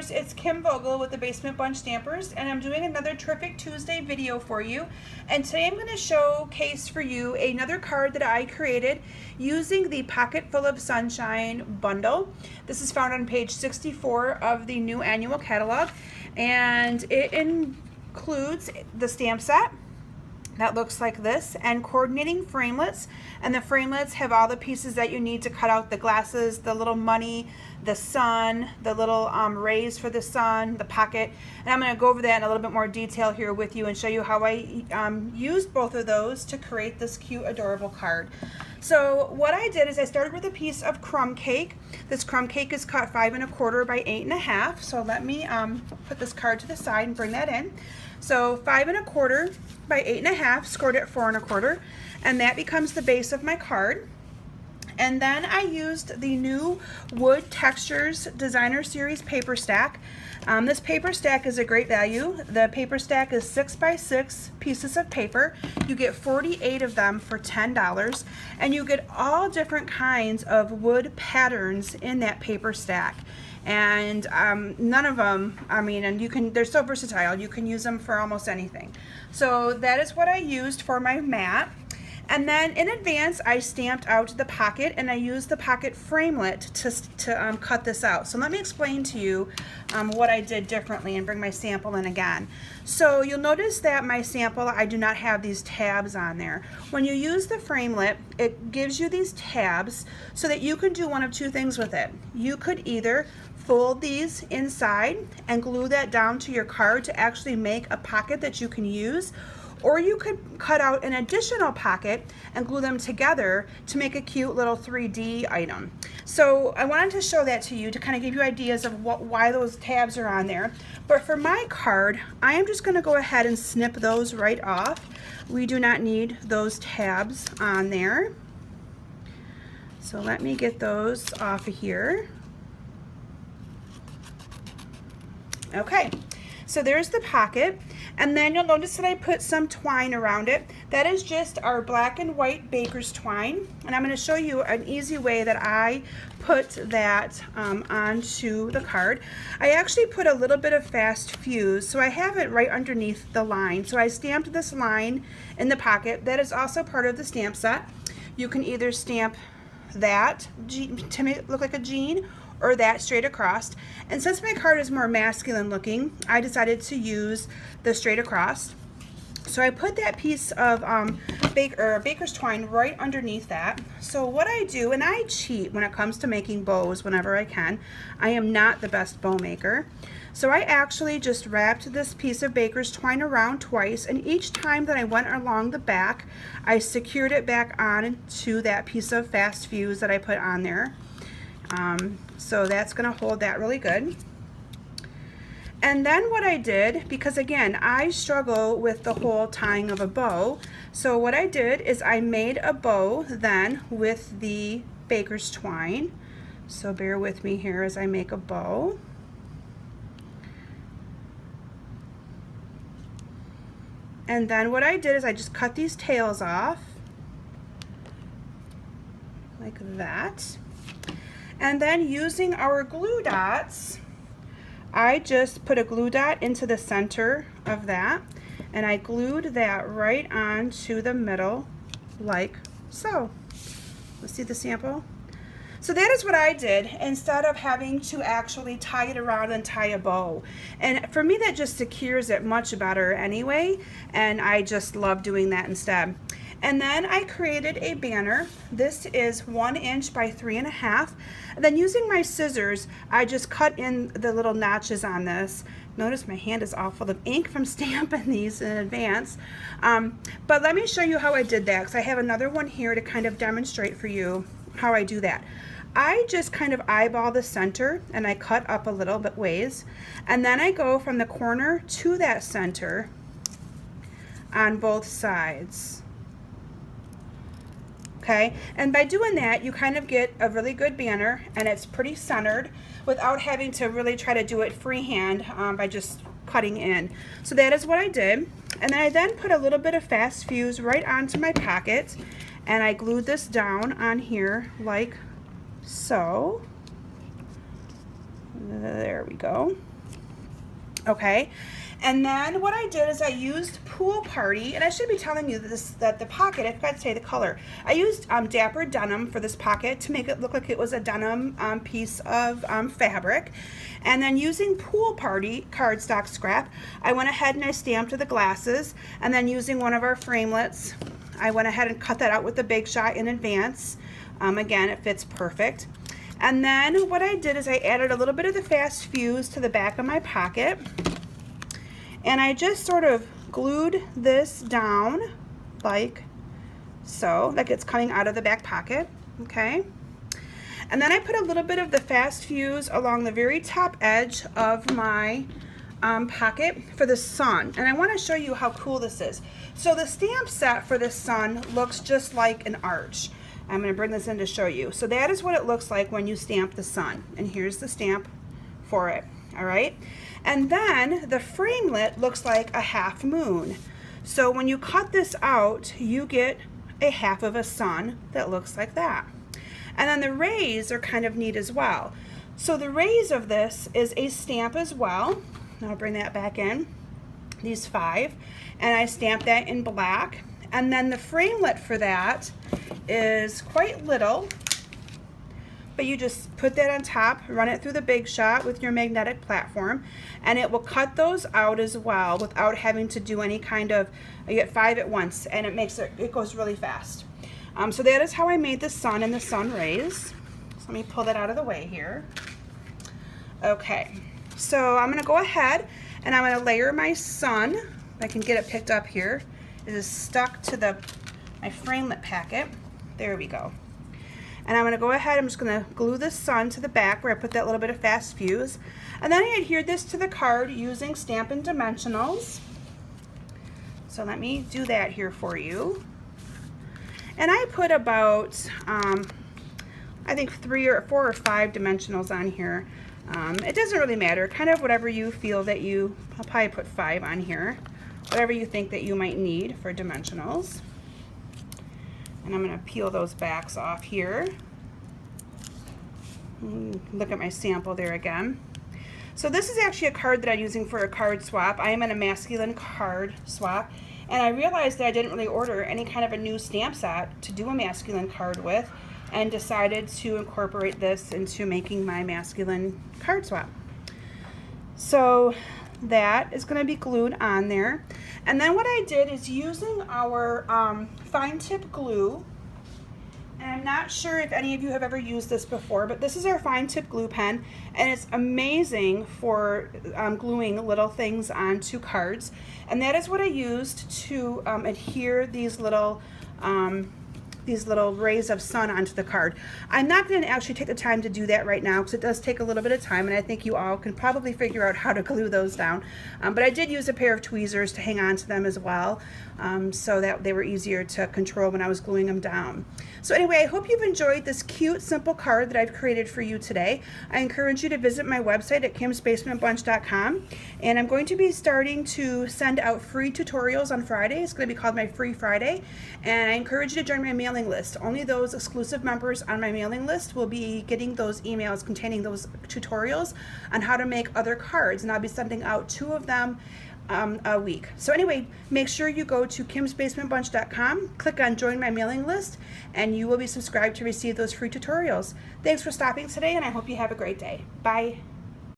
Stampers, it's Kim Vogel with the Basement Bunch Stampers, and I'm doing another Terrific Tuesday video for you. And today I'm going to showcase for you another card that I created using the Pocketful of Sunshine Bundle. This is found on page 64 of the new annual catalog, and it includes the stamp set that looks like this and coordinating framelits, and the framelits have all the pieces that you need to cut out the glasses, the little money, the sun, the little rays for the sun, the pocket, and I'm going to go over that in a little bit more detail here with you and show you how I used both of those to create this cute adorable card. So what I did is I started with a piece of crumb cake. This crumb cake is cut 5 1/4 by 8 1/2. So let me put this card to the side and bring that in. So 5 1/4 by 8 1/2, scored at 4 1/4, and that becomes the base of my card. And then I used the new Wood Textures Designer Series paper stack. This paper stack is a great value. The paper stack is 6 by 6 pieces of paper. You get 48 of them for $10, and you get all different kinds of wood patterns in that paper stack. And none of them, and they're so versatile, you can use them for almost anything. So that is what I used for my mat. And then in advance, I stamped out the pocket, and I used the pocket framelit to cut this out. So let me explain to you what I did differently and bring my sample in again. So you'll notice that my sample, I do not have these tabs on there. When you use the framelit, it gives you these tabs so that you can do one of two things with it. You could either fold these inside and glue that down to your card to actually make a pocket that you can use, or you could cut out an additional pocket and glue them together to make a cute little 3D item. So I wanted to show that to you to kind of give you ideas of why those tabs are on there. But for my card, I am just going to go ahead and snip those right off. We do not need those tabs on there. So let me get those off of here. Okay. So there's the pocket, and then you'll notice that I put some twine around it. That is just our black and white baker's twine, and I'm going to show you an easy way that I put that onto the card. I actually put a little bit of fast fuse, so I have it right underneath the line. So I stamped this line in the pocket. That is also part of the stamp set. You can either stamp that to make it look like a jean, or that straight across. And since my card is more masculine looking, I decided to use the straight across. So I put that piece of baker's twine right underneath that. So what I do, and I cheat when it comes to making bows whenever I can. I am not the best bow maker. So I actually just wrapped this piece of baker's twine around twice, and each time that I went along the back, I secured it back on to that piece of fast fuse that I put on there. So that's going to hold that really good. And then what I did, because again, I struggle with the whole tying of a bow, so what I did is I made a bow then with the baker's twine. So bear with me here as I make a bow. And then what I did is I just cut these tails off like that. And then using our glue dots, I just put a glue dot into the center of that, and I glued that right onto the middle like so. Let's see the sample. So that is what I did instead of having to actually tie it around and tie a bow. And for me, that just secures it much better anyway, and I just love doing that instead. And then I created a banner. This is 1 inch by 3 1/2. And then using my scissors, I just cut in the little notches on this. Notice my hand is all full of ink from stamping these in advance. But let me show you how I did that, because I have another one here to kind of demonstrate for you how I do that. I just kind of eyeball the center, and I cut up a little bit ways. And then I go from the corner to that center on both sides. Okay, and by doing that, you kind of get a really good banner, and it's pretty centered without having to really try to do it freehand by just cutting in. So that is what I did. And then I put a little bit of fast fuse right onto my pocket, and I glued this down on here like so. There we go. Okay, and then what I did is I used Pool Party, and I should be telling you this, that the pocket, I forgot to say the color. I used Dapper Denim for this pocket to make it look like it was a denim piece of fabric. And then using Pool Party cardstock scrap, I went ahead and I stamped the glasses, and then using one of our framelits, I went ahead and cut that out with the Big Shot in advance. Again, it fits perfect. And then what I did is I added a little bit of the fast fuse to the back of my pocket, and I just sort of glued this down like so, like it's coming out of the back pocket, okay? And then I put a little bit of the fast fuse along the very top edge of my pocket for the sun, and I want to show you how cool this is. So the stamp set for the sun looks just like an arch. I'm going to bring this in to show you. So that is what it looks like when you stamp the sun, and here's the stamp for it. All right, and then the framelit looks like a half moon. So when you cut this out, you get a half of a sun that looks like that. And then the rays are kind of neat as well. So the rays of this is a stamp as well. I'll bring that back in, these 5, and I stamp that in black. And then the framelit for that is quite little, but you just put that on top, run it through the Big Shot with your magnetic platform, and it will cut those out as well without having to do any kind of, you get 5 at once, and it goes really fast. So that is how I made the sun and the sun rays. So let me pull that out of the way here. Okay, so I'm gonna go ahead and I'm gonna layer my sun, if I can get it picked up here. It is stuck to my framelit packet. There we go. And I'm going to go ahead, I'm just going to glue the sun to the back where I put that little bit of fast fuse. And then I adhered this to the card using Stampin' Dimensionals. So let me do that here for you. And I put about, I think 4 or 5 dimensionals on here. It doesn't really matter, kind of whatever you feel that I'll probably put 5 on here. Whatever you think that you might need for dimensionals. And I'm going to peel those backs off here. Look at my sample there again. So this is actually a card that I'm using for a card swap. I am in a masculine card swap, and I realized that I didn't really order any kind of a new stamp set to do a masculine card with, and decided to incorporate this into making my masculine card swap. So that is going to be glued on there. And then what I did is using our fine tip glue, and I'm not sure if any of you have ever used this before, but this is our fine tip glue pen, and it's amazing for gluing little things onto cards. And that is what I used to adhere these little rays of sun onto the card. I'm not going to actually take the time to do that right now because it does take a little bit of time, and I think you all can probably figure out how to glue those down. But I did use a pair of tweezers to hang on to them as well, so that they were easier to control when I was gluing them down. So anyway, I hope you've enjoyed this cute, simple card that I've created for you today. I encourage you to visit my website at kimsbasementbunch.com, and I'm going to be starting to send out free tutorials on Friday. It's going to be called my Free Friday, and I encourage you to join my mailing list. Only those exclusive members on my mailing list will be getting those emails containing those tutorials on how to make other cards, and I'll be sending out 2 of them a week. So anyway, make sure you go to kimsbasementbunch.com, click on join my mailing list, and you will be subscribed to receive those free tutorials. Thanks for stopping today, and I hope you have a great day. Bye.